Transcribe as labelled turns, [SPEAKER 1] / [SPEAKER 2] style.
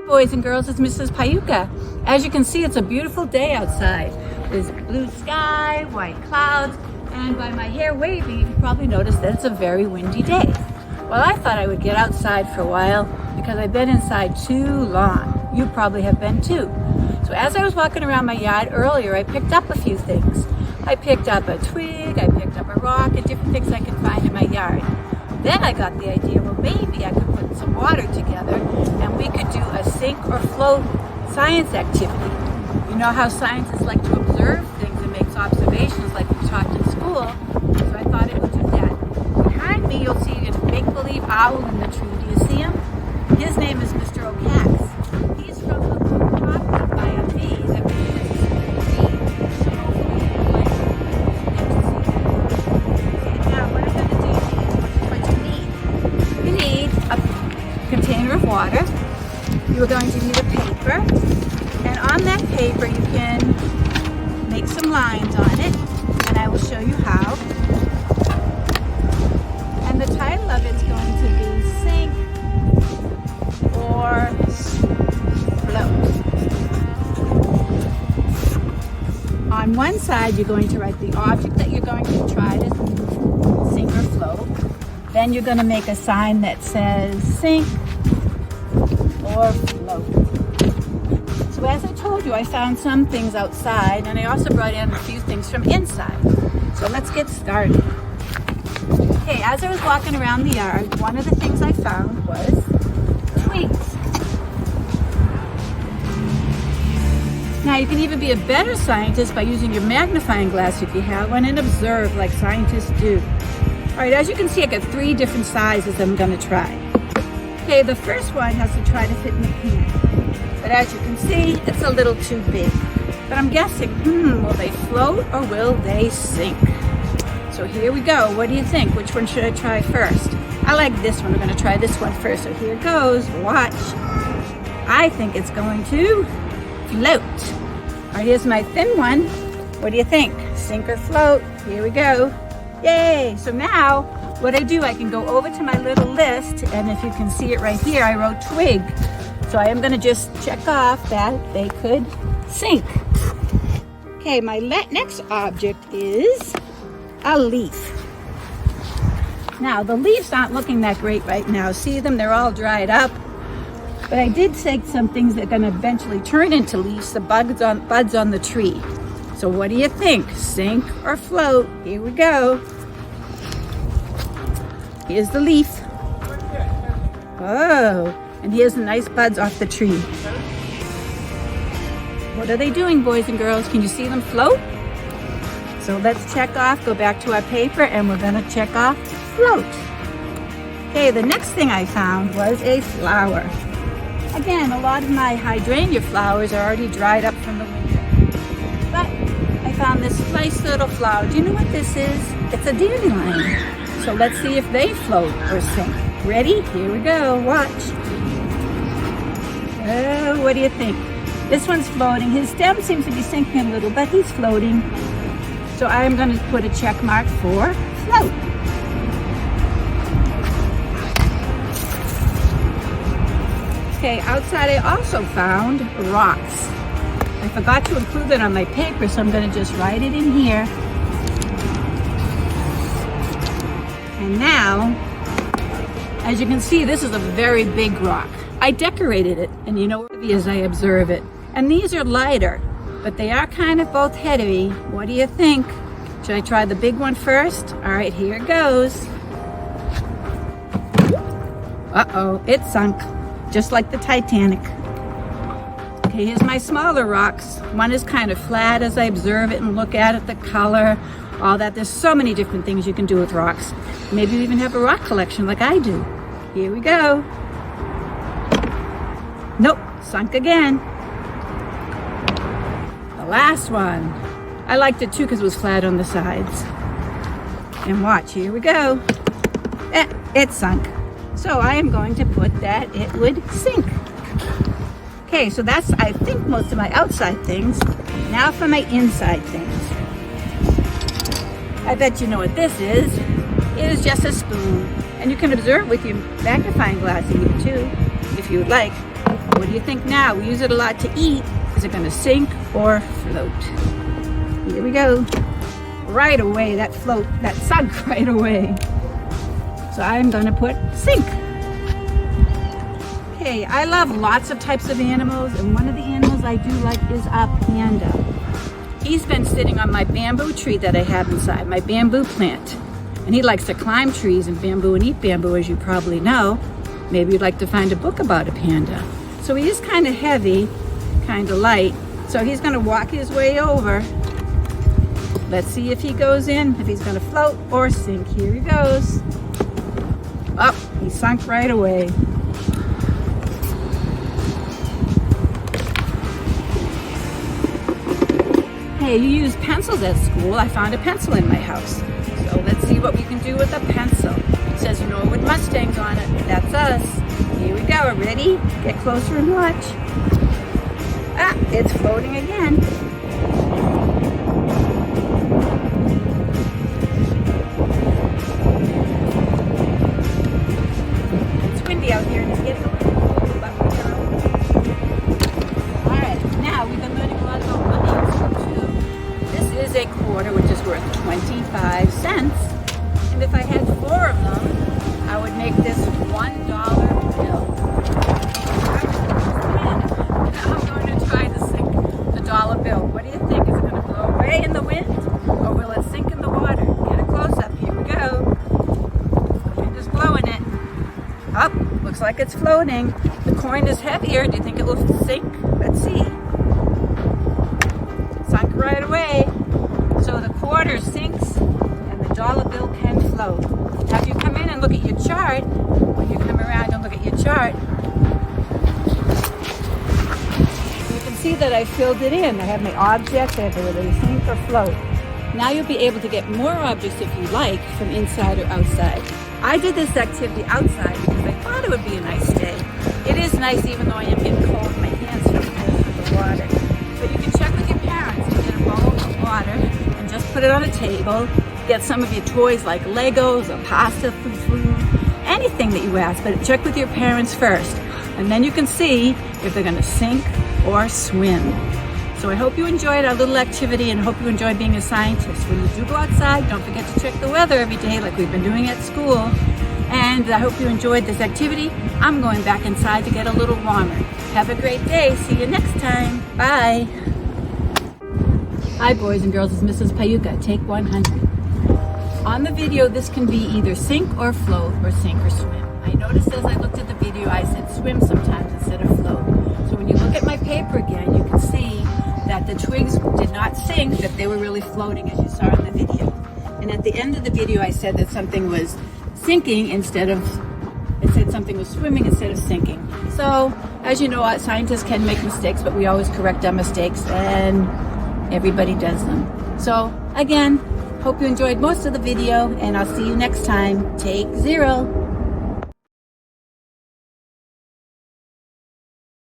[SPEAKER 1] Hi boys and girls, it's Mrs. Pagliuca. As you can see, it's a beautiful day outside. There's blue sky, white clouds, and by my hair waving, you can probably notice that it's a very windy day. Well, I thought I would get outside for a while because I've been inside too long. You probably have been too. So as I was walking around my yard earlier, I picked up a few things. I picked up a twig, I picked up a rock, and different things I could find in my yard. Then I got the idea, well, maybe I could put some water together and we could do a sink or float science activity. You know how scientists like to observe things and make observations like we taught in school, so I thought it would do that. Behind me, you'll see a make-believe owl in the tree. Do you see him? His name is Mr. O'Cax. He's from the little property by a bee that we use to feed. So hopefully you would like to get to see that. Now, what I'm going to do is what you need. You need a container of water. You're going to need a paper. And on that paper, you can make some lines on it. And I will show you how. And the title of it's going to be Sink or Float. On one side, you're going to write the object that you're going to try to sink or float. Then you're going to make a sign that says sink or float. So as I told you, I found some things outside, and I also brought in a few things from inside. So let's get started. Okay, as I was walking around the yard, one of the things I found was twigs. Now you can even be a better scientist by using your magnifying glass if you have one and observe like scientists do. Alright, as you can see, I got 3 different sizes I'm going to try. Okay, the first one has to try to fit in the pan. But as you can see, it's a little too big. But I'm guessing, will they float or will they sink? So here we go. What do you think? Which one should I try first? I like this one. We're going to try this one first. So here goes. Watch. I think it's going to float. All right, here's my thin one. What do you think? Sink or float? Here we go. Yay! So now, what I do, I can go over to my little list, and if you can see it right here, I wrote twig. So I am going to just check off that they could sink. Okay, my next object is a leaf. Now, the leaves aren't looking that great right now. See them? They're all dried up. But I did take some things that are going to eventually turn into leaves, the buds on the tree. So what do you think? Sink or float? Here we go. Here's the leaf. Oh, and here's the nice buds off the tree. What are they doing, boys and girls? Can you see them float? So let's check off, go back to our paper, and we're going to check off float. Okay, the next thing I found was a flower. Again, a lot of my hydrangea flowers are already dried up from the winter. But I found this nice little flower. Do you know what this is? It's a dandelion. So let's see if they float or sink. Ready? Here we go. Watch. Oh, what do you think? This one's floating. His stem seems to be sinking a little, but he's floating. So I'm going to put a check mark for float. Okay, outside I also found rocks. I forgot to include that on my paper, so I'm going to just write it in here. And now, as you can see, this is a very big rock. I decorated it, and you know as I observe it. And these are lighter, but they are kind of both heavy. What do you think? Should I try the big one first? All right, here it goes. Uh-oh, it sunk. Just like the Titanic. Okay, here's my smaller rocks. One is kind of flat as I observe it and look at it, the color, all that. There's so many different things you can do with rocks. Maybe you even have a rock collection like I do. Here we go. Nope, sunk again. The last one. I liked it too because it was flat on the sides. And watch, here we go. It sunk. So I am going to put that it would sink. Okay, so that's, I think, most of my outside things. Now for my inside things. I bet you know what this is. It is just a spoon. And you can observe with your magnifying glass here too, if you would like. What do you think now? We use it a lot to eat. Is it gonna sink or float? Here we go. Right away, that sunk right away. So I'm gonna put sink. Okay, I love lots of types of animals, and one of the animals I do like is a panda. He's been sitting on my bamboo tree that I have inside, my bamboo plant. And he likes to climb trees and bamboo and eat bamboo, as you probably know. Maybe you'd like to find a book about a panda. So he is kind of heavy, kind of light. So he's gonna walk his way over. Let's see if he goes in, if he's gonna float or sink. Here he goes. Up, he sunk right away. Hey, you use pencils at school. I found a pencil in my house. So let's see what we can do with a pencil. It says, with Mustangs on it. That's us. Here we go. Ready? Get closer and watch. Ah, it's floating again. It's windy out here and it's getting a little cold, but we're all right, now we've been learning a lot about money too. This is a quarter, which is worth 25 cents. And if I had 4 of them, I would make this $1 bill. I'm going to try to sink the dollar bill. What do you think? Is it going to blow away in the wind, or will it sink in the water? Get a close up. Here we go. The wind is blowing it. Up. Looks like it's floating. The coin is heavier. Do you think it will sink? Let's see. Sunk right away. So the quarter sinks and the dollar bill can float. Have you come in and look at your chart? When you come around and look at your chart, you can see that I filled it in. I have my objects, I have whether they sink or float. Now you'll be able to get more objects if you like from inside or outside. I did this activity outside because I thought it would be a nice day. It is nice even though I am getting cold. My hands feel cold from the water. But you can check with your parents to get a bowl of water and just put it on a table. Get some of your toys like Legos or pasta food, anything that you ask, but check with your parents first. And then you can see if they're gonna sink or swim. So I hope you enjoyed our little activity and hope you enjoy being a scientist. When you do go outside, don't forget to check the weather every day like we've been doing at school. And I hope you enjoyed this activity. I'm going back inside to get a little warmer. Have a great day. See you next time. Bye. Hi boys and girls, it's Mrs. Pagliuca, take 100. On the video, this can be either sink or float or sink or swim. I noticed as I looked at the video, I said swim sometimes instead of float. So when you look at my paper again, you can see that the twigs did not sink, that they were really floating as you saw in the video. And at the end of the video, I said that something was sinking instead of, it said something was swimming instead of sinking. So as you know, scientists can make mistakes, but we always correct our mistakes and everybody does them. So again, hope you enjoyed most of the video and I'll see you next time. Take 0.